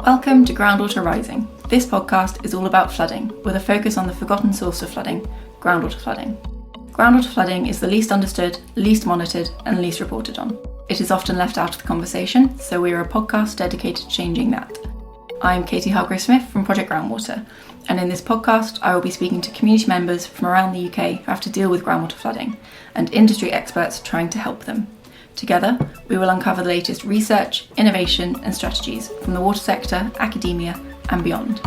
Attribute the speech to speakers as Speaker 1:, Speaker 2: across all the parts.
Speaker 1: Welcome to Groundwater Rising. This podcast is all about flooding, with a focus on the forgotten source of flooding, groundwater flooding. Groundwater flooding is the least understood, least monitored, and least reported on. It is often left out of the conversation, so we are a podcast dedicated to changing that. I'm Katie Hargrave-Smith from Project Groundwater, and in this podcast I will be speaking to community members from around the UK who have to deal with groundwater flooding, and industry experts trying to help them. Together, we will uncover the latest research, innovation and strategies from the water sector, academia and beyond.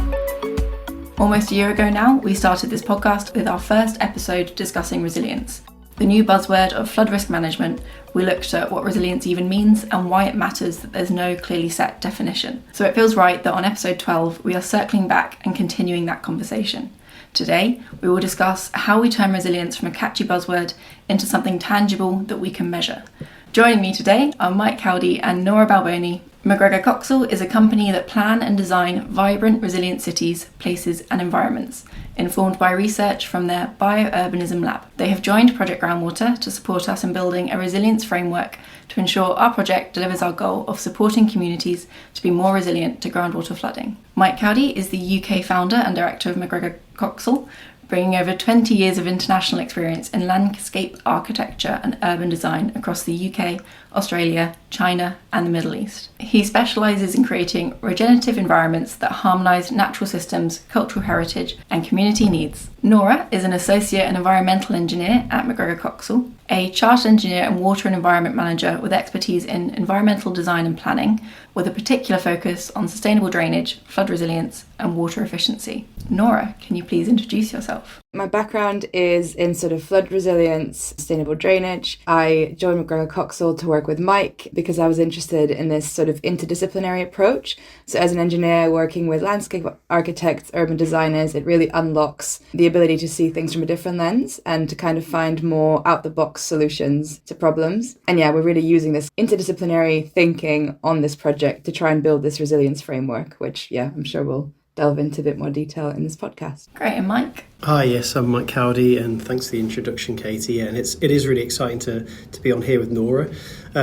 Speaker 1: Almost a year ago now, we started this podcast with our first episode discussing resilience. The new buzzword of flood risk management, we looked at what resilience even means and why it matters that there's no clearly set definition. So it feels right that on episode 12, we are circling back and continuing that conversation. Today, we will discuss how we turn resilience from a catchy buzzword into something tangible that we can measure. Joining me today are Mike Cowdy and Nora Balboni. McGregor Coxall is a company that plan and design vibrant, resilient cities, places and environments, informed by research from their biourbanism lab. They have joined Project Groundwater to support us in building a resilience framework to ensure our project delivers our goal of supporting communities to be more resilient to groundwater flooding. Mike Cowdy is the UK founder and director of McGregor Coxall, bringing over 20 years of international experience in landscape architecture and urban design across the UK, Australia, China and the Middle East. He specialises in creating regenerative environments that harmonise natural systems, cultural heritage and community needs. Nora is an associate and environmental engineer at McGregor Coxall, a chartered engineer and water and environment manager with expertise in environmental design and planning, with a particular focus on sustainable drainage, flood resilience and water efficiency. Nora, can you please introduce yourself?
Speaker 2: My background is in sort of flood resilience, sustainable drainage. I joined McGregor Coxall to work with Mike because I was interested in this sort of interdisciplinary approach. So as an engineer working with landscape architects, urban designers, it really unlocks the ability to see things from a different lens and to kind of find more out-the-box solutions to problems. And yeah, we're really using this interdisciplinary thinking on this project to try and build this resilience framework, which, yeah, I'm sure we'll delve into a bit more detail in this podcast.
Speaker 1: Great, and Mike?
Speaker 3: Hi, yes, I'm Mike Cowdy, and thanks for the introduction, Katie. And it is really exciting to be on here with Nora.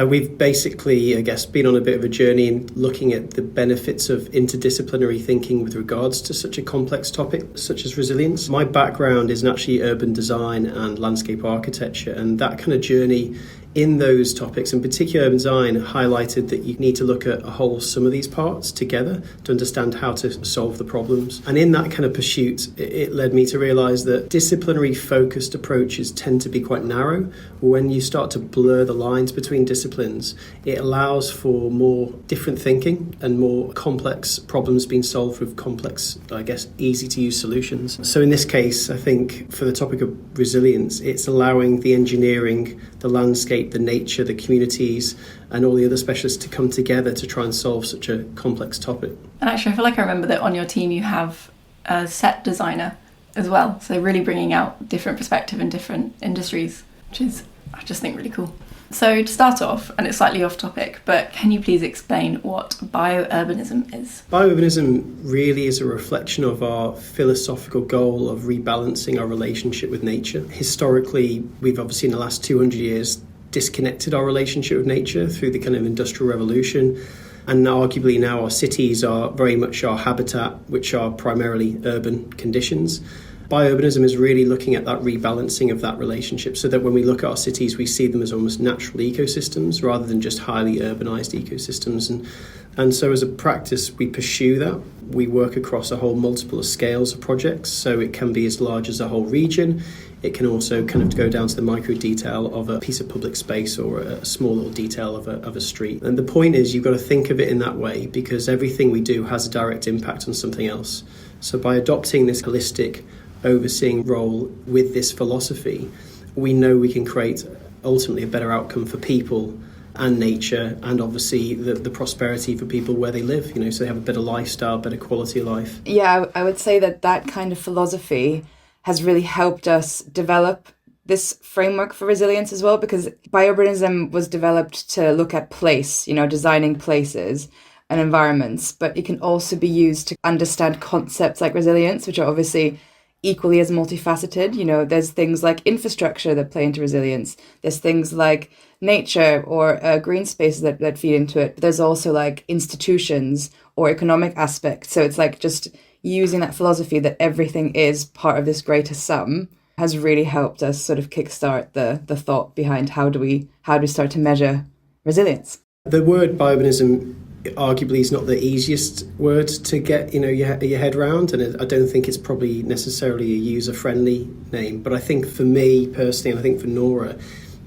Speaker 3: We've basically, I guess, been on a bit of a journey in looking at the benefits of interdisciplinary thinking with regards to such a complex topic such as resilience. My background is in actually urban design and landscape architecture, and that kind of journey in those topics, in particular urban design, highlighted that you need to look at a whole sum of these parts together to understand how to solve the problems. And in that kind of pursuit, it led me to realise that disciplinary focused approaches tend to be quite narrow. When you start to blur the lines between disciplines, it allows for more different thinking and more complex problems being solved with complex, I guess, easy to use solutions. So in this case, I think for the topic of resilience, it's allowing the engineering, the landscape, the nature, the communities and all the other specialists to come together to try and solve such a complex topic.
Speaker 1: And actually I feel like I remember that on your team you have a set designer as well, so really bringing out different perspective in different industries, which is, I just think, really cool. So to start off, and it's slightly off topic, but can you please explain what biourbanism is?
Speaker 3: Biourbanism really is a reflection of our philosophical goal of rebalancing our relationship with nature. Historically, we've obviously in the last 200 years disconnected our relationship with nature through the kind of industrial revolution. And arguably now our cities are very much our habitat, which are primarily urban conditions. Biourbanism is really looking at that rebalancing of that relationship so that when we look at our cities, we see them as almost natural ecosystems rather than just highly urbanized ecosystems. And so as a practice, we pursue that. We work across a whole multiple of scales of projects. So it can be as large as a whole region. It can also kind of go down to the micro detail of a piece of public space or a small little detail of a street. And the point is you've got to think of it in that way because everything we do has a direct impact on something else. So by adopting this holistic overseeing role with this philosophy, we know we can create ultimately a better outcome for people and nature and obviously the prosperity for people where they live, so they have a better lifestyle, better quality of life.
Speaker 2: Yeah, I would say that kind of philosophy has really helped us develop this framework for resilience as well, because biourbanism was developed to look at place, designing places and environments, but it can also be used to understand concepts like resilience, which are obviously equally as multifaceted. There's things like infrastructure that play into resilience. There's things like nature or green spaces that feed into it. But there's also like institutions or economic aspect. So it's like just using that philosophy that everything is part of this greater sum has really helped us sort of kickstart the thought behind how do we start to measure resilience.
Speaker 3: The word biourbanism arguably is not the easiest word to get your head around, and I don't think it's probably necessarily a user-friendly name. But I think for me personally, and I think for Nora,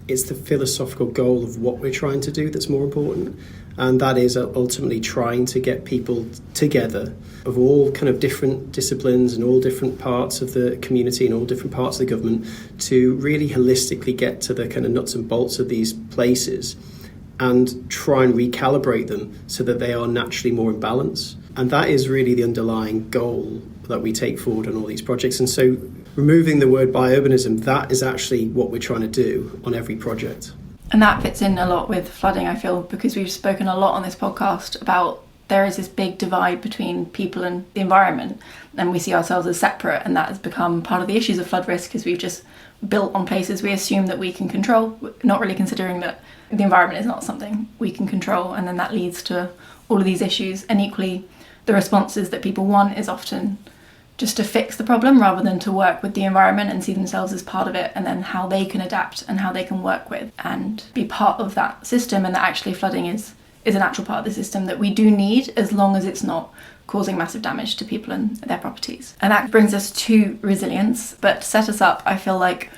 Speaker 3: it's the philosophical goal of what we're trying to do that's more important, and that is ultimately trying to get people together of all kind of different disciplines and all different parts of the community and all different parts of the government to really holistically get to the kind of nuts and bolts of these places and try and recalibrate them so that they are naturally more in balance. And that is really the underlying goal that we take forward on all these projects. And so removing the word biourbanism, that is actually what we're trying to do on every project.
Speaker 1: And that fits in a lot with flooding, I feel, because we've spoken a lot on this podcast about there is this big divide between people and the environment, and we see ourselves as separate, and that has become part of the issues of flood risk because we've just built on places we assume that we can control, not really considering that the environment is not something we can control, and then that leads to all of these issues. And equally, the responses that people want is often just to fix the problem rather than to work with the environment and see themselves as part of it, and then how they can adapt and how they can work with and be part of that system, and that actually flooding is a natural part of the system that we do need as long as it's not causing massive damage to people and their properties. And that brings us to resilience. But to set us up, I feel like,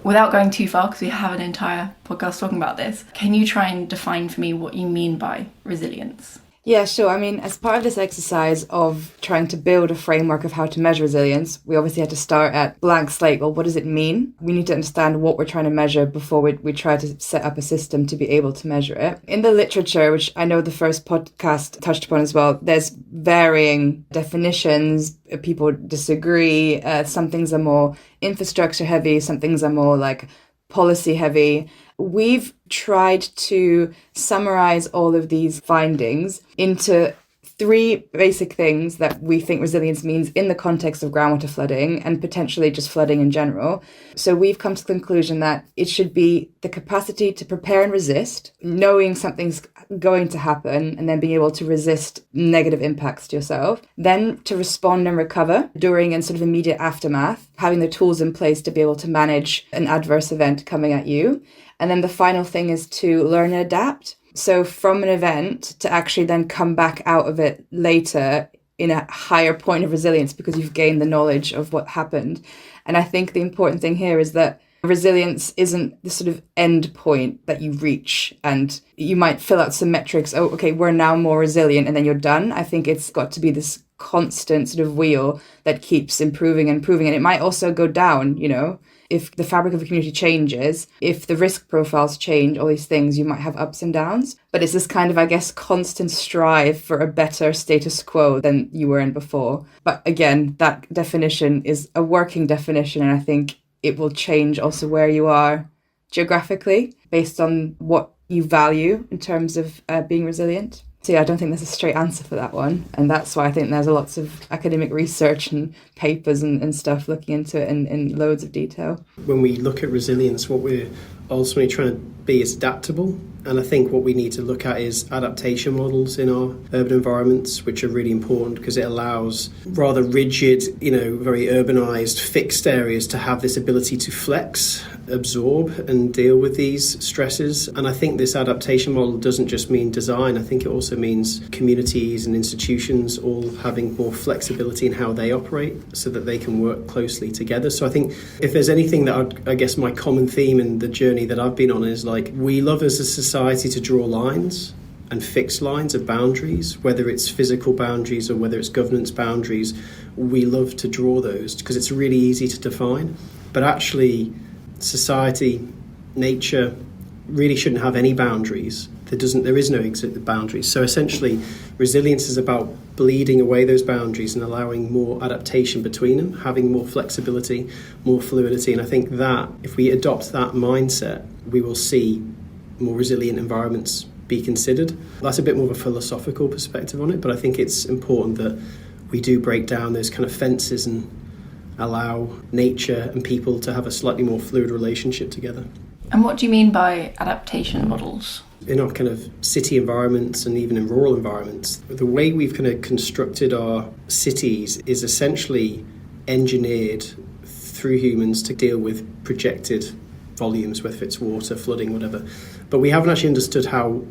Speaker 1: without going too far, because we have an entire podcast talking about this, can you try and define for me what you mean by resilience?
Speaker 2: Yeah, sure. I mean, as part of this exercise of trying to build a framework of how to measure resilience, we obviously had to start at blank slate. Well, what does it mean? We need to understand what we're trying to measure before we try to set up a system to be able to measure it. In the literature, which I know the first podcast touched upon as well, there's varying definitions. People disagree. Some things are more infrastructure heavy. Some things are more like policy heavy. We've tried to summarize all of these findings into 3 basic things that we think resilience means in the context of groundwater flooding and potentially just flooding in general. So we've come to the conclusion that it should be the capacity to prepare and resist, knowing something's going to happen and then being able to resist negative impacts to yourself, then to respond and recover during and sort of immediate aftermath, having the tools in place to be able to manage an adverse event coming at you. And then the final thing is to learn and adapt. So from an event to actually then come back out of it later in a higher point of resilience because you've gained the knowledge of what happened. And I think the important thing here is that resilience isn't the sort of end point that you reach and you might fill out some metrics. Oh, okay, we're now more resilient and then you're done. I think it's got to be this constant sort of wheel that keeps improving and improving. And it might also go down, if the fabric of the community changes, if the risk profiles change, all these things, you might have ups and downs. But it's this kind of, I guess, constant strive for a better status quo than you were in before. But again, that definition is a working definition, and I think it will change also where you are geographically based on what you value in terms of being resilient. So yeah, I don't think there's a straight answer for that one. And that's why I think there's lots of academic research and papers and stuff looking into it in loads of detail.
Speaker 3: When we look at resilience, what we're ultimately trying to be is adaptable. And I think what we need to look at is adaptation models in our urban environments, which are really important because it allows rather rigid, very urbanized, fixed areas to have this ability to flex, absorb and deal with these stresses. And I think this adaptation model doesn't just mean design. I think it also means communities and institutions all having more flexibility in how they operate so that they can work closely together. So I think if there's anything that I guess my common theme in the journey that I've been on is we love as a society to draw lines and fixed lines of boundaries, whether it's physical boundaries or whether it's governance boundaries. We love to draw those because it's really easy to define. But actually, society, nature really shouldn't have any boundaries. There is no boundaries. So essentially, resilience is about bleeding away those boundaries and allowing more adaptation between them, having more flexibility, more fluidity. And I think that if we adopt that mindset, we will see more resilient environments be considered. That's a bit more of a philosophical perspective on it, but I think it's important that we do break down those kind of fences and allow nature and people to have a slightly more fluid relationship together.
Speaker 1: And what do you mean by adaptation models?
Speaker 3: In our kind of city environments and even in rural environments, the way we've kind of constructed our cities is essentially engineered through humans to deal with projected volumes, whether it's water, flooding, whatever. But we haven't actually understood how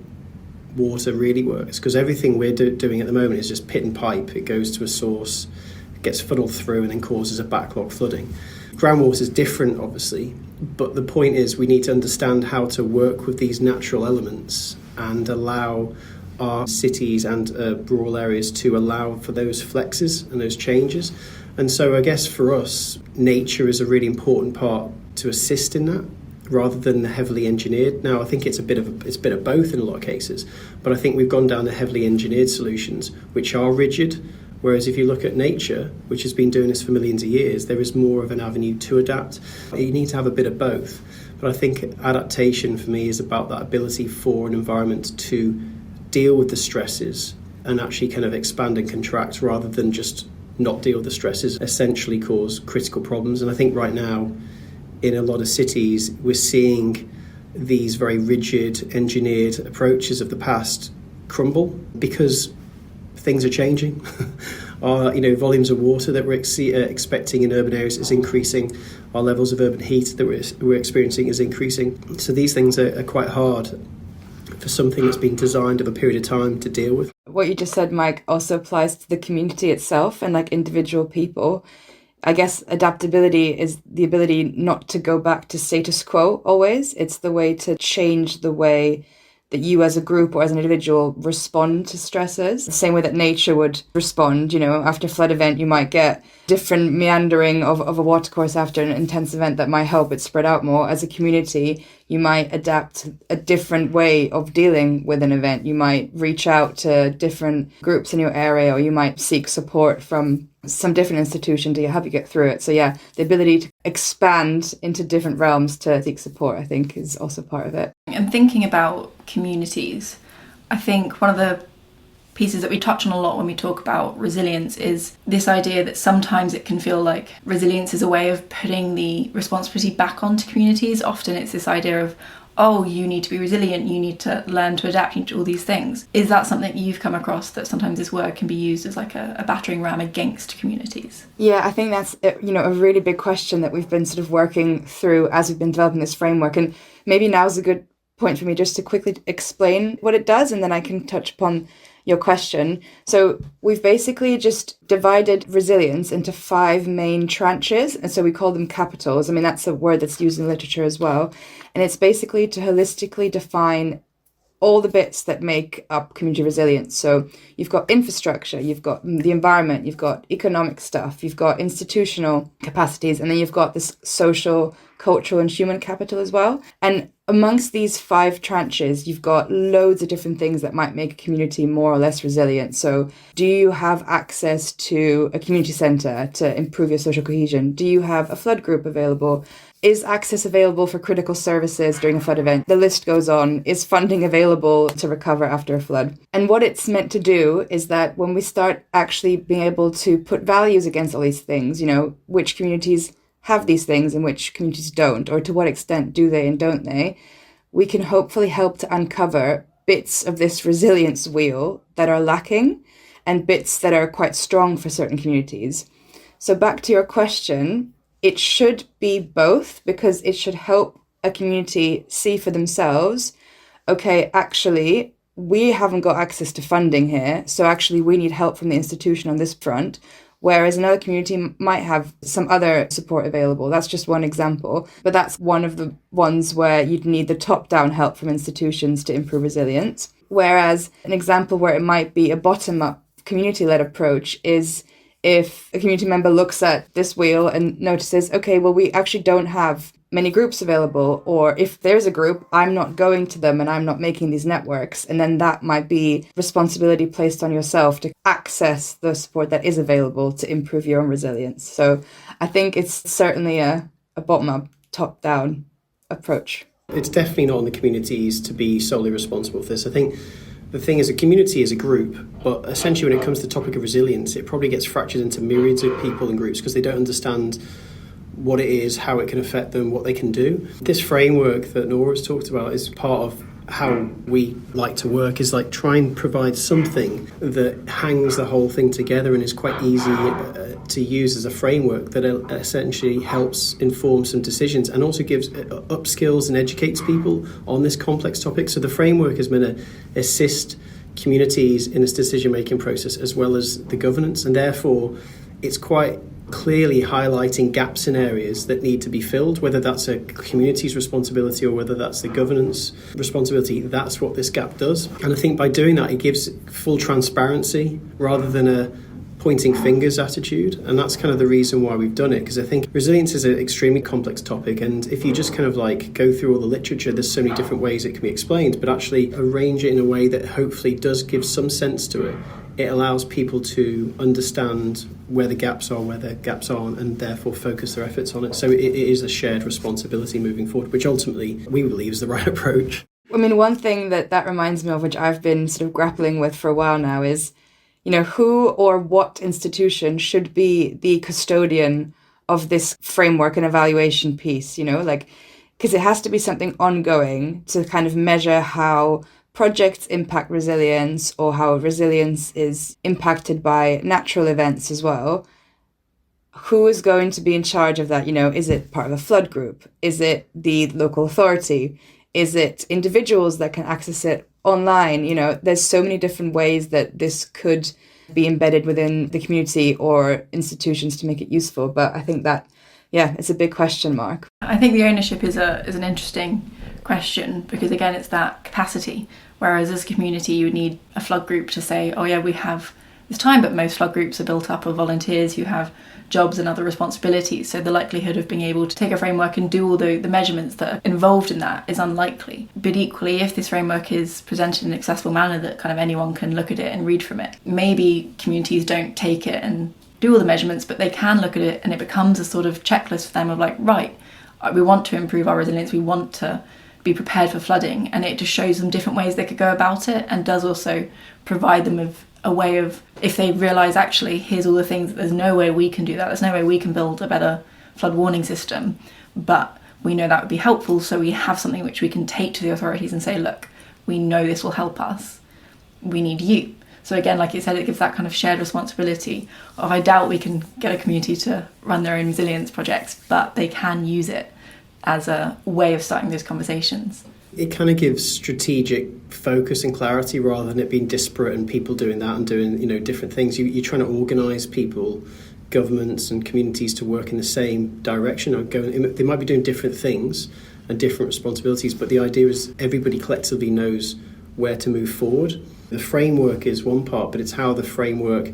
Speaker 3: water really works, because everything we're doing at the moment is just pit and pipe. It goes to a source, it gets funneled through and then causes a backlog flooding. Groundwater is different, obviously, but the point is we need to understand how to work with these natural elements and allow our cities and rural areas to allow for those flexes and those changes. And so I guess for us, nature is a really important part to assist in that, rather than the heavily engineered. Now, I think it's a bit of both in a lot of cases, but I think we've gone down the heavily engineered solutions, which are rigid. Whereas if you look at nature, which has been doing this for millions of years, there is more of an avenue to adapt. You need to have a bit of both. But I think adaptation for me is about that ability for an environment to deal with the stresses and actually kind of expand and contract, rather than just not deal with the stresses, essentially cause critical problems. And I think right now, in a lot of cities, we're seeing these very rigid, engineered approaches of the past crumble because things are changing. Our volumes of water that we're expecting in urban areas is increasing. Our levels of urban heat that we're experiencing is increasing. So these things are quite hard for something that's been designed over a period of time to deal with.
Speaker 2: What you just said, Mike, also applies to the community itself and like individual people. I guess adaptability is the ability not to go back to status quo always. It's the way to change the way that you as a group or as an individual respond to stresses. The same way that nature would respond, after a flood event, you might get different meandering of a watercourse after an intense event that might help it spread out more. As a community, you might adapt a different way of dealing with an event. You might reach out to different groups in your area, or you might seek support from some different institution to help you get through it. So yeah, the ability to expand into different realms to seek support, I think, is also part of it.
Speaker 1: And thinking about communities, I think one of the pieces that we touch on a lot when we talk about resilience is this idea that sometimes it can feel like resilience is a way of putting the responsibility back onto communities. Often it's this idea of, oh, you need to be resilient, you need to learn to adapt, you need to do all these things. Is that something you've come across, that sometimes this word can be used as like a battering ram against communities?
Speaker 2: Yeah, I think that's a really big question that we've been sort of working through as we've been developing this framework. And maybe now's a good point for me just to quickly explain what it does, and then I can touch upon your question. So we've basically just divided resilience into 5 main tranches, and so we call them capitals. I mean, that's a word that's used in literature as well. And it's basically to holistically define all the bits that make up community resilience. So you've got infrastructure, you've got the environment, you've got economic stuff, you've got institutional capacities, and then you've got this social, cultural, and human capital as well. And amongst these 5 tranches, you've got loads of different things that might make a community more or less resilient. So do you have access to a community centre to improve your social cohesion? Do you have a flood group available? Is access available for critical services during a flood event? The list goes on. Is funding available to recover after a flood? And what it's meant to do is that when we start actually being able to put values against all these things, which communities have these things and which communities don't, or to what extent do they and don't they, we can hopefully help to uncover bits of this resilience wheel that are lacking and bits that are quite strong for certain communities. So back to your question, it should be both, because it should help a community see for themselves, okay, actually, we haven't got access to funding here, so actually we need help from the institution on this front, whereas another community might have some other support available. That's just one example, but that's one of the ones where you'd need the top-down help from institutions to improve resilience. Whereas an example where it might be a bottom-up community-led approach is if a community member looks at this wheel and notices, okay, well, we actually don't have many groups available, or if there's a group, I'm not going to them and I'm not making these networks. And then that might be responsibility placed on yourself to access the support that is available to improve your own resilience. So I think it's certainly a bottom-up, top-down approach.
Speaker 3: It's definitely not on the communities to be solely responsible for this. I think the thing is, a community is a group, but essentially when it comes to the topic of resilience, it probably gets fractured into myriads of people and groups because they don't understand what it is, how it can affect them, what they can do. This framework that Nora has talked about is part of how we like to work, is like try and provide something that hangs the whole thing together and is quite easy to use as a framework that essentially helps inform some decisions and also gives upskills and educates people on this complex topic. So the framework is meant to assist communities in this decision-making process as well as the governance, and therefore it's quite clearly highlighting gaps in areas that need to be filled, whether that's a community's responsibility or whether that's the governance responsibility. That's what this gap does. And I think by doing that, it gives full transparency rather than a pointing fingers attitude. And that's kind of the reason why we've done it, because I think resilience is an extremely complex topic. And if you just kind of like go through all the literature, there's so many different ways it can be explained, but actually arrange it in a way that hopefully does give some sense to it. It allows people to understand where the gaps are, where the gaps aren't, and therefore focus their efforts on it. So it is a shared responsibility moving forward, which ultimately we believe is the right approach.
Speaker 2: I mean, one thing that reminds me of, which I've been sort of grappling with for a while now, is, you know, who or what institution should be the custodian of this framework and evaluation piece, you know, like, because it has to be something ongoing to kind of measure how projects impact resilience or how resilience is impacted by natural events as well. Who is going to be in charge of that? You know, is it part of a flood group? Is it the local authority? Is it individuals that can access it online? You know, there's so many different ways that this could be embedded within the community or institutions to make it useful. But I think that, yeah, it's a big question mark.
Speaker 1: I think the ownership is an interesting question because, again, it's that capacity. Whereas as a community, you would need a flood group to say, oh yeah, we have this time, but most flood groups are built up of volunteers who have jobs and other responsibilities. So the likelihood of being able to take a framework and do all the measurements that are involved in that is unlikely. But equally, if this framework is presented in an accessible manner that kind of anyone can look at it and read from it, maybe communities don't take it and do all the measurements, but they can look at it and it becomes a sort of checklist for them of like, right, we want to improve our resilience, we want to be prepared for flooding, and it just shows them different ways they could go about it and does also provide them with a way of, if they realise actually here's all the things that there's no way we can do that, there's no way we can build a better flood warning system, but we know that would be helpful, so we have something which we can take to the authorities and say, look, we know this will help us, we need you. So again, like you said, it gives that kind of shared responsibility of, I doubt we can get a community to run their own resilience projects, but they can use it as a way of starting those conversations.
Speaker 3: It kind of gives strategic focus and clarity rather than it being disparate and people doing that and doing, you know, different things. You're trying to organise people, governments and communities to work in the same direction. Or they might be doing different things and different responsibilities, but the idea is everybody collectively knows where to move forward. The framework is one part, but it's how the framework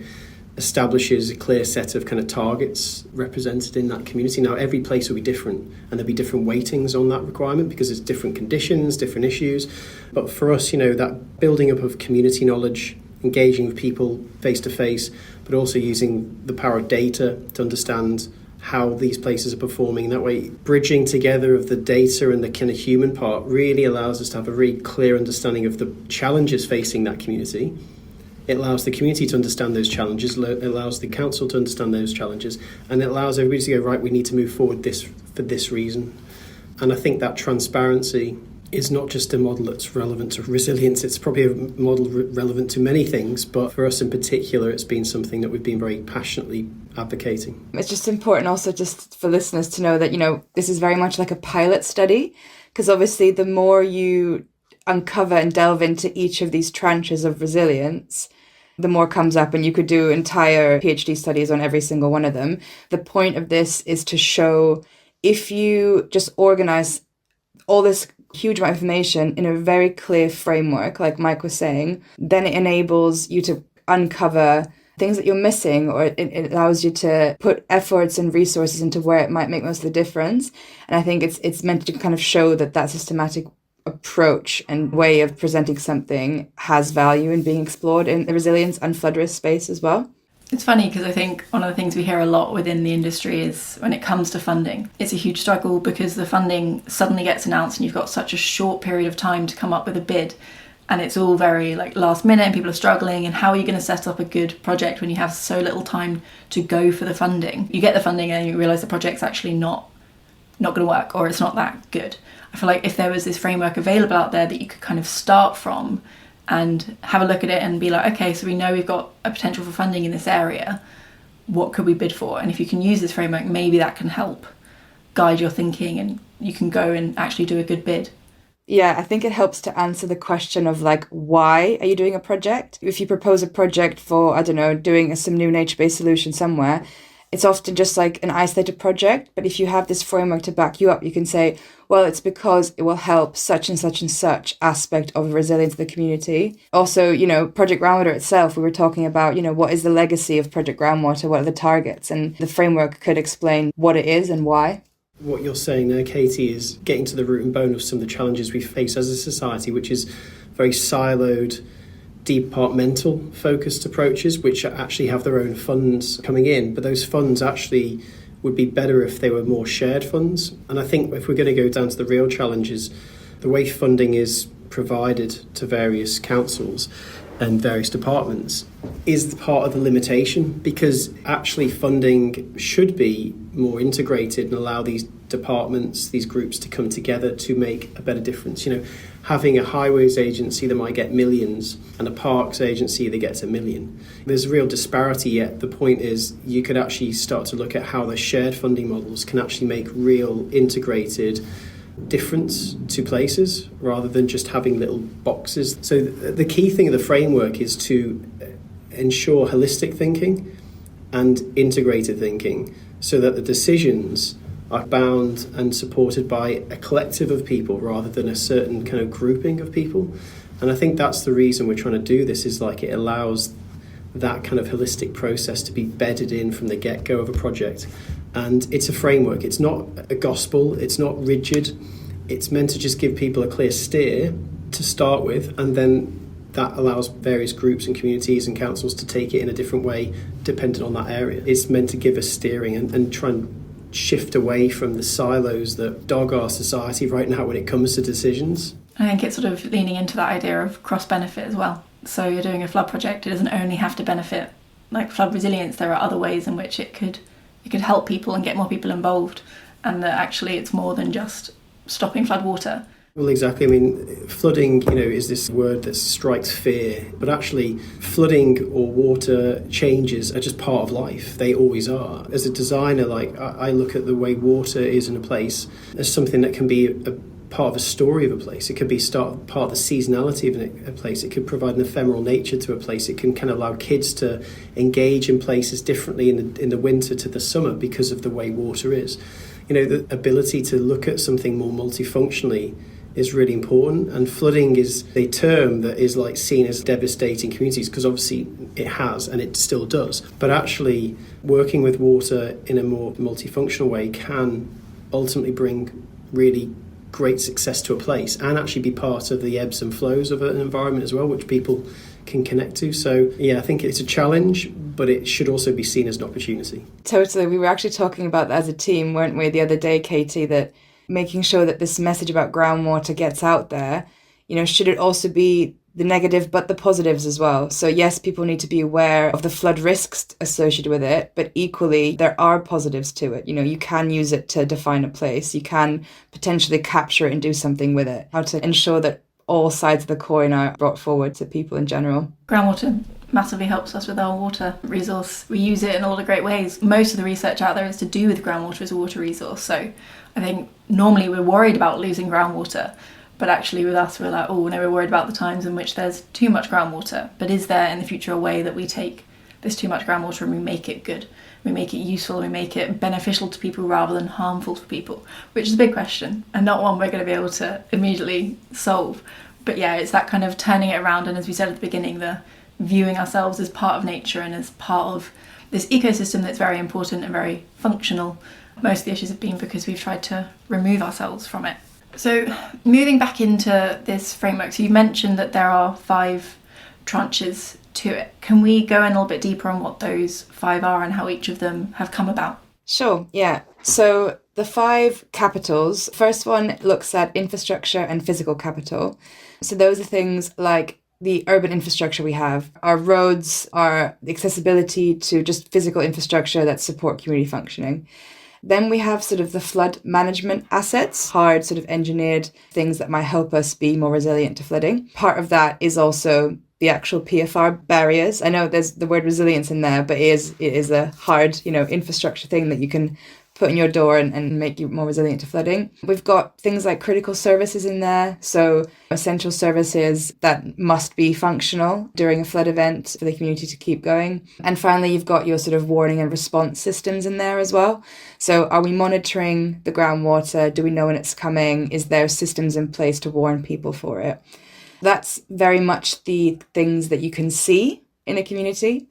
Speaker 3: establishes a clear set of kind of targets represented in that community. Now, every place will be different and there'll be different weightings on that requirement because there's different conditions, different issues. But for us, you know, that building up of community knowledge, engaging with people face to face, but also using the power of data to understand how these places are performing. That way, bridging together of the data and the kind of human part really allows us to have a really clear understanding of the challenges facing that community. It allows the community to understand those challenges, it allows the council to understand those challenges, and it allows everybody to go, right, we need to move forward for this reason. And I think that transparency is not just a model that's relevant to resilience, it's probably a model relevant to many things, but for us in particular, it's been something that we've been very passionately advocating.
Speaker 2: It's just important also just for listeners to know that, you know, this is very much like a pilot study, because obviously the more you uncover and delve into each of these tranches of resilience, the more comes up, and you could do entire PhD studies on every single one of them. The point of this is to show if you just organize all this huge amount of information in a very clear framework, like Mike was saying, then it enables you to uncover things that you're missing, or it allows you to put efforts and resources into where it might make most of the difference. And I think it's meant to kind of show that systematic approach and way of presenting something has value in being explored in the resilience and flood risk space as well.
Speaker 1: It's funny because I think one of the things we hear a lot within the industry is when it comes to funding, it's a huge struggle because the funding suddenly gets announced and you've got such a short period of time to come up with a bid. and it's all very like last minute and people are struggling, and how are you going to set up a good project when you have so little time to go for the funding? You get the funding and you realise the project's actually not going to work, or it's not that good. I feel like if there was this framework available out there that you could kind of start from and have a look at it and be like, okay, so we know we've got a potential for funding in this area, what could we bid for? And if you can use this framework, maybe that can help guide your thinking and you can go and actually do a good bid.
Speaker 2: Yeah, I think it helps to answer the question of like, why are you doing a project? If you propose a project for, I don't know, doing some new nature-based solution somewhere, it's often just like an isolated project. But if you have this framework to back you up, you can say, well, it's because it will help such and such and such aspect of resilience of the community. Also, Project Groundwater itself, we were talking about, what is the legacy of Project Groundwater? What are the targets? And the framework could explain what it is and why.
Speaker 3: What you're saying there, Katie, is getting to the root and bone of some of the challenges we face as a society, which is very siloed, departmental focused approaches, which actually have their own funds coming in, but those funds actually would be better if they were more shared funds. And I think if we're going to go down to the real challenges, the way funding is provided to various councils and various departments is part of the limitation, because actually funding should be more integrated and allow these departments, these groups to come together to make a better difference. Having a highways agency that might get millions and a parks agency that gets $1 million. There's a real disparity, yet the point is you could actually start to look at how the shared funding models can actually make real integrated difference to places rather than just having little boxes. So the key thing of the framework is to ensure holistic thinking and integrated thinking so that the decisions are bound and supported by a collective of people rather than a certain kind of grouping of people. And I think that's the reason we're trying to do this, is like it allows that kind of holistic process to be bedded in from the get-go of a project. And it's a framework, it's not a gospel, it's not rigid, it's meant to just give people a clear steer to start with, and then that allows various groups and communities and councils to take it in a different way depending on that area. It's meant to give us steering and try and shift away from the silos that dog our society right now when it comes to decisions.
Speaker 1: I think it's sort of leaning into that idea of cross-benefit as well. So you're doing a flood project, it doesn't only have to benefit like flood resilience, there are other ways in which it could help people and get more people involved, and that actually it's more than just stopping flood water.
Speaker 3: Well, exactly. I mean, flooding, is this word that strikes fear, but actually flooding or water changes are just part of life. They always are. As a designer, I look at the way water is in a place as something that can be a part of a story of a place. It could be part of the seasonality of a place. It could provide an ephemeral nature to a place. It can kind of allow kids to engage in places differently in the winter to the summer because of the way water is. The ability to look at something more multifunctionally is really important, and flooding is a term that is seen as devastating communities, because obviously it has and it still does, but actually working with water in a more multifunctional way can ultimately bring really great success to a place and actually be part of the ebbs and flows of an environment as well, which people can connect to. So yeah, I think it's a challenge, but it should also be seen as an opportunity.
Speaker 2: Totally. We were actually talking about that as a team, weren't we, the other day, Katie, that making sure that this message about groundwater gets out there, should it also be the negative but the positives as well? So yes, people need to be aware of the flood risks associated with it, but equally there are positives to it. You can use it to define a place, you can potentially capture it and do something with it. How to ensure that all sides of the coin are brought forward to people in general.
Speaker 1: Groundwater massively helps us with our water resource. We use it in a lot of great ways. Most of the research out there is to do with groundwater as a water resource. So I think normally we're worried about losing groundwater, but actually with us we're like, oh no, we're worried about the times in which there's too much groundwater. But is there in the future a way that we take this too much groundwater and we make it good? We make it useful, we make it beneficial to people rather than harmful for people, which is a big question and not one we're going to be able to immediately solve. But yeah, it's that kind of turning it around, and as we said at the beginning, the viewing ourselves as part of nature and as part of this ecosystem that's very important and very functional. Most of the issues have been because we've tried to remove ourselves from it. So moving back into this framework, so you mentioned that there are 5 tranches to it. Can we go in a little bit deeper on what those 5 are and how each of them have come about?
Speaker 2: Sure, yeah. So the 5 capitals, first one looks at infrastructure and physical capital. So those are things like the urban infrastructure we have, our roads, our accessibility to just physical infrastructure that support community functioning. Then we have sort of the flood management assets, hard sort of engineered things that might help us be more resilient to flooding. Part of that is also the actual PFR barriers. I know there's the word resilience in there, but it is a hard, infrastructure thing that you can put in your door and make you more resilient to flooding. We've got things like critical services in there. So essential services that must be functional during a flood event for the community to keep going. And finally, you've got your sort of warning and response systems in there as well. So are we monitoring the groundwater? Do we know when it's coming? Is there systems in place to warn people for it? That's very much the things that you can see in a community.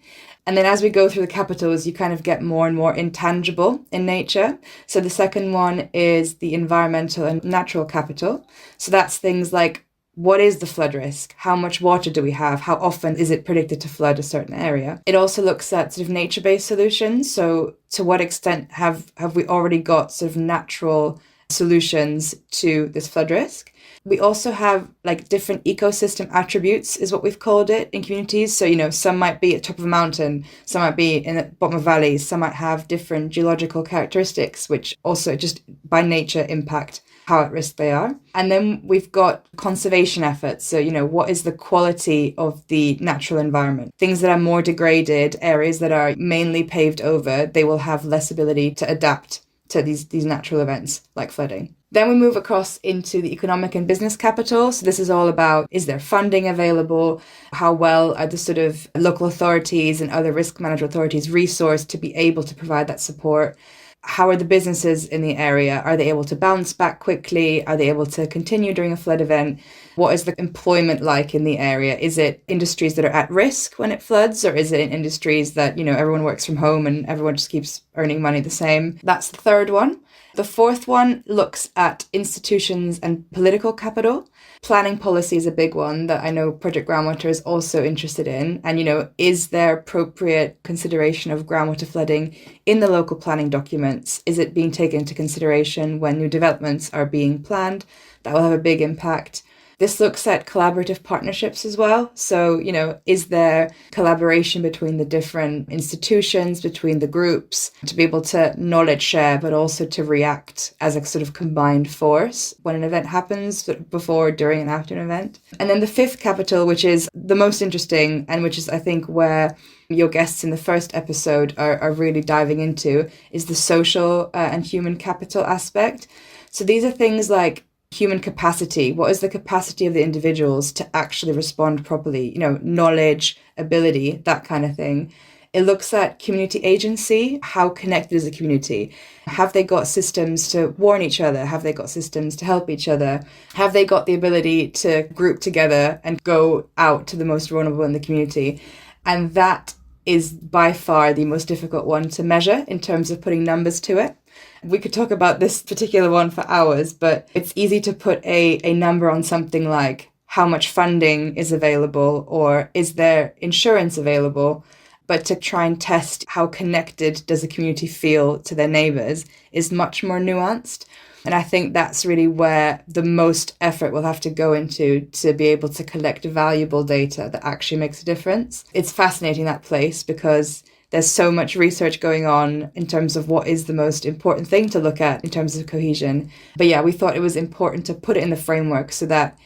Speaker 2: And then as we go through the capitals, you kind of get more and more intangible in nature. So the second one is the environmental and natural capital. So that's things like, what is the flood risk? How much water do we have? How often is it predicted to flood a certain area? It also looks at sort of nature-based solutions. So to what extent have we already got sort of natural solutions to this flood risk? We also have like different ecosystem attributes is what we've called it in communities. So, some might be at the top of a mountain, some might be in the bottom of valleys, some might have different geological characteristics, which also just by nature impact how at risk they are. And then we've got conservation efforts. So, what is the quality of the natural environment? Things that are more degraded, areas that are mainly paved over, they will have less ability to adapt to these natural events like flooding. Then we move across into the economic and business capital. So this is all about, is there funding available? How well are the sort of local authorities and other risk management authorities resourced to be able to provide that support? How are the businesses in the area? Are they able to bounce back quickly? Are they able to continue during a flood event? What is the employment like in the area? Is it industries that are at risk when it floods, or is it in industries that, everyone works from home and everyone just keeps earning money the same? That's the third one. The fourth one looks at institutions and political capital. Planning policy is a big one that I know Project Groundwater is also interested in. And, is there appropriate consideration of groundwater flooding in the local planning documents? Is it being taken into consideration when new developments are being planned? That will have a big impact. This looks at collaborative partnerships as well. So, is there collaboration between the different institutions, between the groups, to be able to knowledge share, but also to react as a sort of combined force when an event happens, before, during, and after an event? And then the fifth capital, which is the most interesting, and which is, I think, where your guests in the first episode are really diving into, is the social and human capital aspect. So these are things like human capacity. What is the capacity of the individuals to actually respond properly? Knowledge, ability, that kind of thing. It looks at community agency. How connected is the community? Have they got systems to warn each other? Have they got systems to help each other? Have they got the ability to group together and go out to the most vulnerable in the community? And that is by far the most difficult one to measure in terms of putting numbers to it. We could talk about this particular one for hours, but it's easy to put a number on something like how much funding is available, or is there insurance available? But to try and test how connected does a community feel to their neighbours is much more nuanced. And I think that's really where the most effort will have to go into to be able to collect valuable data that actually makes a difference. It's fascinating, that place, because there's so much research going on in terms of what is the most important thing to look at in terms of cohesion. But yeah, we thought it was important to put it in the framework so that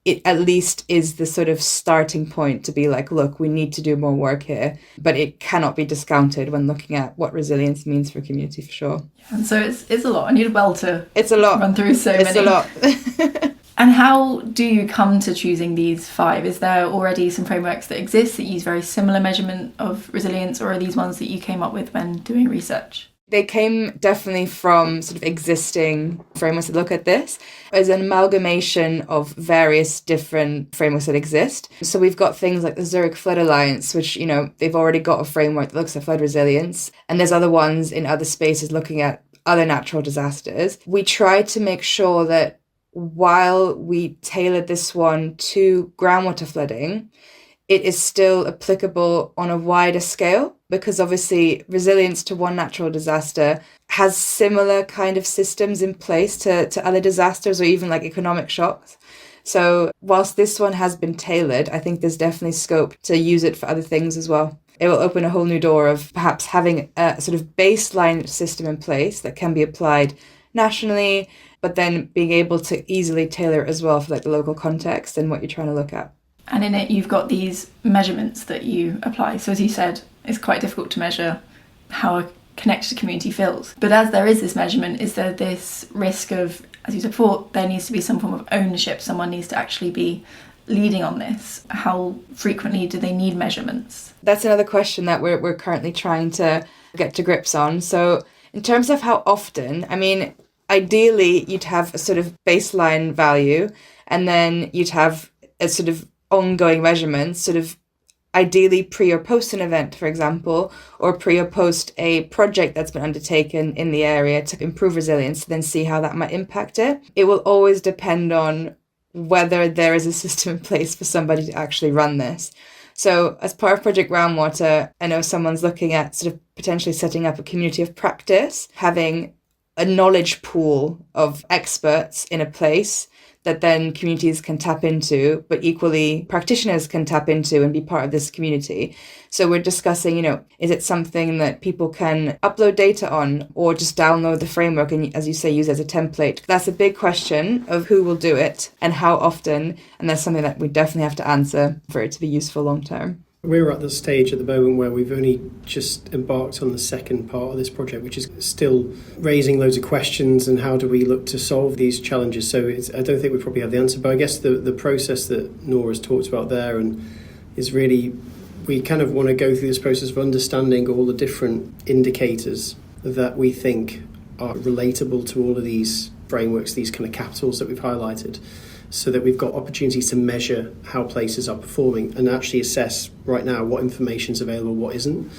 Speaker 2: it at least is the sort of starting point to be like, look, we need to do more work here, but it cannot be discounted when looking at what resilience means for a community, for sure.
Speaker 1: And so it's a lot. I need a bell to
Speaker 2: it's a lot.
Speaker 1: Run through so many.
Speaker 2: It's a lot.
Speaker 1: And how do you come to choosing these 5? Is there already some frameworks that exist that use very similar measurement of resilience, or are these ones that you came up with when doing research?
Speaker 2: They came definitely from sort of existing frameworks that look at this. As an amalgamation of various different frameworks that exist. So we've got things like the Zurich Flood Alliance, which, they've already got a framework that looks at flood resilience. And there's other ones in other spaces looking at other natural disasters. We tried to make sure that while we tailored this one to groundwater flooding, it is still applicable on a wider scale, because obviously resilience to one natural disaster has similar kind of systems in place to other disasters or even like economic shocks. So whilst this one has been tailored, I think there's definitely scope to use it for other things as well. It will open a whole new door of perhaps having a sort of baseline system in place that can be applied nationally, but then being able to easily tailor it as well for like the local context and what you're trying to look at.
Speaker 1: And in it, you've got these measurements that you apply. So as you said, it's quite difficult to measure how a connected community feels. But as there is this measurement, is there this risk of, as you said before, there needs to be some form of ownership. Someone needs to actually be leading on this. How frequently do they need measurements?
Speaker 2: That's another question that we're currently trying to get to grips on. So in terms of how often, I mean, ideally you'd have a sort of baseline value, and then you'd have a sort of ongoing measurements, sort of ideally pre or post an event, for example, or pre or post a project that's been undertaken in the area to improve resilience, to then see how that might impact it. It will always depend on whether there is a system in place for somebody to actually run this. So as part of Project Groundwater, I know someone's looking at sort of potentially setting up a community of practice, having a knowledge pool of experts in a place that then communities can tap into, but equally practitioners can tap into and be part of this community. So we're discussing, is it something that people can upload data on or just download the framework and, as you say, use as a template? That's a big question of who will do it and how often. And that's something that we definitely have to answer for it to be useful long term.
Speaker 3: We're at the stage at the moment where we've only just embarked on the second part of this project, which is still raising loads of questions and how do we look to solve these challenges. So I don't think we probably have the answer, but I guess the process that Nora's talked about there and is really, we kind of want to go through this process of understanding all the different indicators that we think are relatable to all of these frameworks, these kind of capitals that we've highlighted, so that we've got opportunities to measure how places are performing and actually assess right now what information is available, what isn't.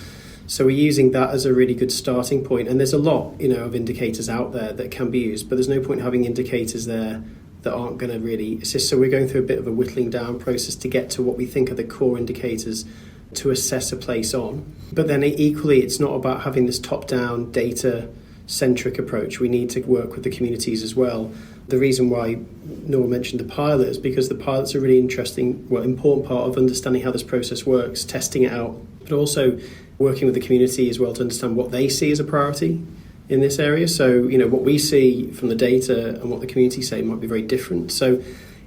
Speaker 3: So we're using that as a really good starting point. And there's a lot, of indicators out there that can be used, but there's no point having indicators there that aren't going to really assist. So we're going through a bit of a whittling down process to get to what we think are the core indicators to assess a place on. But then equally, it's not about having this top-down data-centric approach. We need to work with the communities as well. The reason why Nora mentioned the pilot is because the pilot's a really interesting, important part of understanding how this process works, testing it out, but also working with the community as well to understand what they see as a priority in this area. So, what we see from the data and what the community say might be very different. So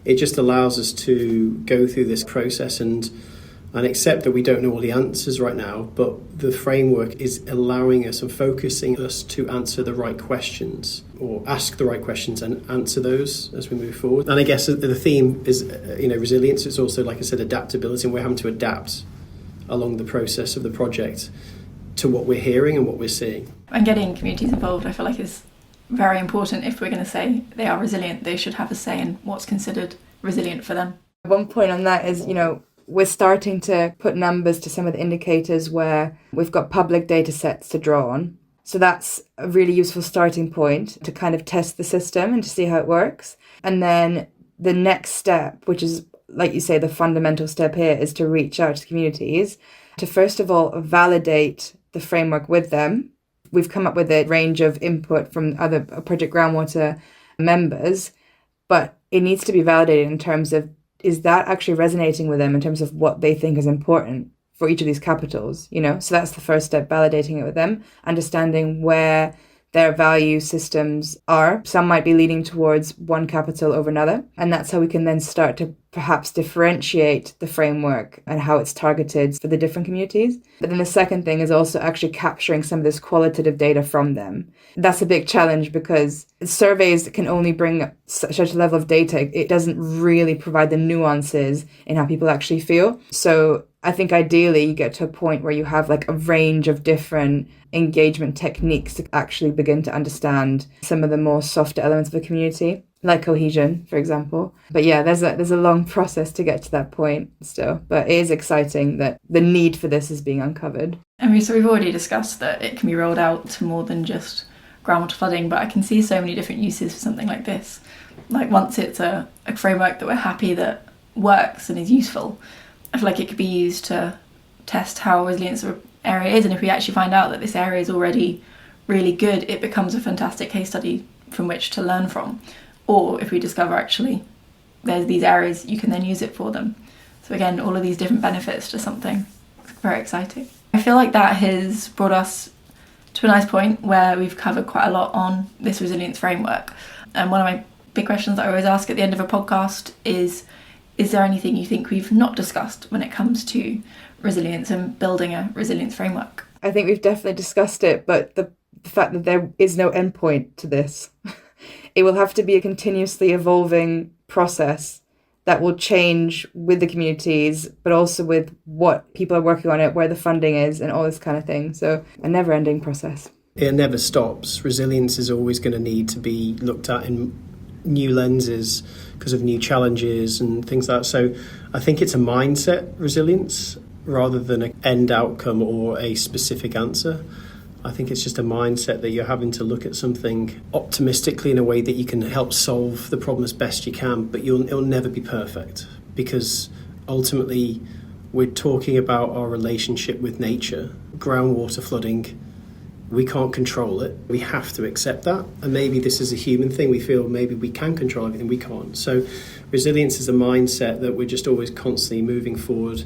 Speaker 3: it just allows us to go through this process and accept that we don't know all the answers right now, but the framework is allowing us and focusing us to answer the right questions or ask the right questions and answer those as we move forward. And I guess the theme is, resilience. It's also, like I said, adaptability, and we're having to adapt along the process of the project to what we're hearing and what we're seeing. And
Speaker 1: getting communities involved, I feel like, is very important. If we're going to say they are resilient, they should have a say in what's considered resilient for them.
Speaker 2: One point on that is, we're starting to put numbers to some of the indicators where we've got public data sets to draw on. So that's a really useful starting point to kind of test the system and to see how it works. And then the next step, which is, like you say, the fundamental step here, is to reach out to communities to first of all validate the framework with them. We've come up with a range of input from other Project Groundwater members, but it needs to be validated in terms of, is that actually resonating with them in terms of what they think is important for each of these capitals, So that's the first step, validating it with them, understanding where their value systems are. Some might be leaning towards one capital over another. And that's how we can then start to perhaps differentiate the framework and how it's targeted for the different communities. But then the second thing is also actually capturing some of this qualitative data from them. That's a big challenge because surveys can only bring such a level of data. It doesn't really provide the nuances in how people actually feel. So I think ideally you get to a point where you have like a range of different engagement techniques to actually begin to understand some of the more softer elements of the community, like cohesion, for example. But yeah, there's a long process to get to that point still. But it is exciting that the need for this is being uncovered.
Speaker 1: So we've already discussed that it can be rolled out to more than just groundwater flooding, but I can see so many different uses for something like this. Like once it's a framework that we're happy that works and is useful, I feel like it could be used to test how resilient an area is, and if we actually find out that this area is already really good, it becomes a fantastic case study from which to learn from. Or if we discover actually there's these areas, you can then use it for them. So again, all of these different benefits to something. It's very exciting. I feel like that has brought us to a nice point where we've covered quite a lot on this resilience framework. And one of my big questions that I always ask at the end of a podcast is there anything you think we've not discussed when it comes to resilience and building a resilience framework?
Speaker 2: I think we've definitely discussed it, but the fact that there is no endpoint to this, it will have to be a continuously evolving process that will change with the communities, but also with what people are working on it, where the funding is, and all this kind of thing. So a never-ending process.
Speaker 3: It never stops. Resilience is always going to need to be looked at in new lenses because of new challenges and things like that. So I think it's a mindset resilience rather than an end outcome or a specific answer. I think it's just a mindset that you're having to look at something optimistically in a way that you can help solve the problem as best you can, but it'll never be perfect, because ultimately we're talking about our relationship with nature. Groundwater flooding, we can't control it. We have to accept that. And maybe this is a human thing. We feel maybe we can control everything, we can't. So resilience is a mindset that we're just always constantly moving forward,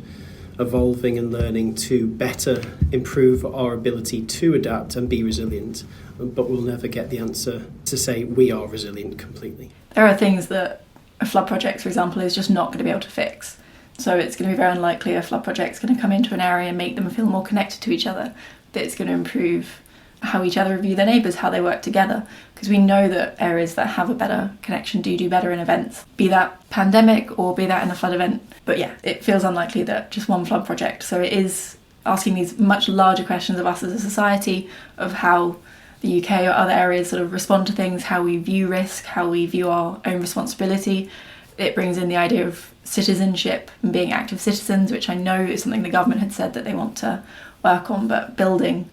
Speaker 3: evolving and learning to better improve our ability to adapt and be resilient, but we'll never get the answer to say we are resilient completely.
Speaker 1: There are things that a flood project, for example, is just not going to be able to fix. So it's going to be very unlikely a flood project's going to come into an area and make them feel more connected to each other, that it's going to improve how each other view their neighbours, how they work together, because we know that areas that have a better connection do better in events, be that pandemic or be that in a flood event. But yeah, it feels unlikely that just one flood project. So it is asking these much larger questions of us as a society, of how the UK or other areas sort of respond to things, how we view risk, how we view our own responsibility. It brings in the idea of citizenship and being active citizens, which I know is something the government had said that they want to work on, but building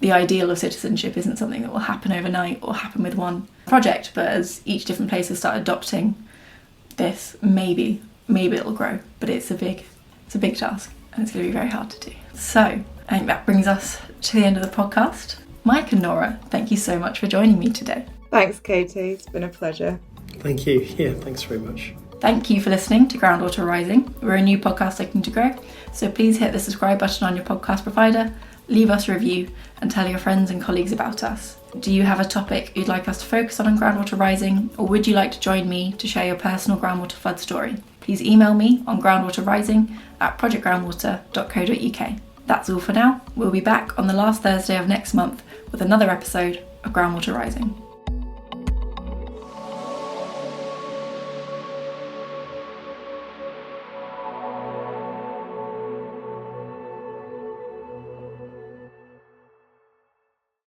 Speaker 1: the ideal of citizenship isn't something that will happen overnight or happen with one project. But as each different places start adopting this, maybe it'll grow. But it's a big task, and it's going to be very hard to do. So I think that brings us to the end of the podcast. Mike and Nora, thank you so much for joining me today.
Speaker 2: Thanks, Katie. It's been a pleasure.
Speaker 3: Thank you. Yeah, thanks very much.
Speaker 1: Thank you for listening to Groundwater Rising. We're a new podcast looking to grow, so please hit the subscribe button on your podcast provider, leave us a review, and tell your friends and colleagues about us. Do you have a topic you'd like us to focus on Groundwater Rising, or would you like to join me to share your personal groundwater flood story? Please email me on groundwaterrising@projectgroundwater.co.uk. That's all for now. We'll be back on the last Thursday of next month with another episode of Groundwater Rising.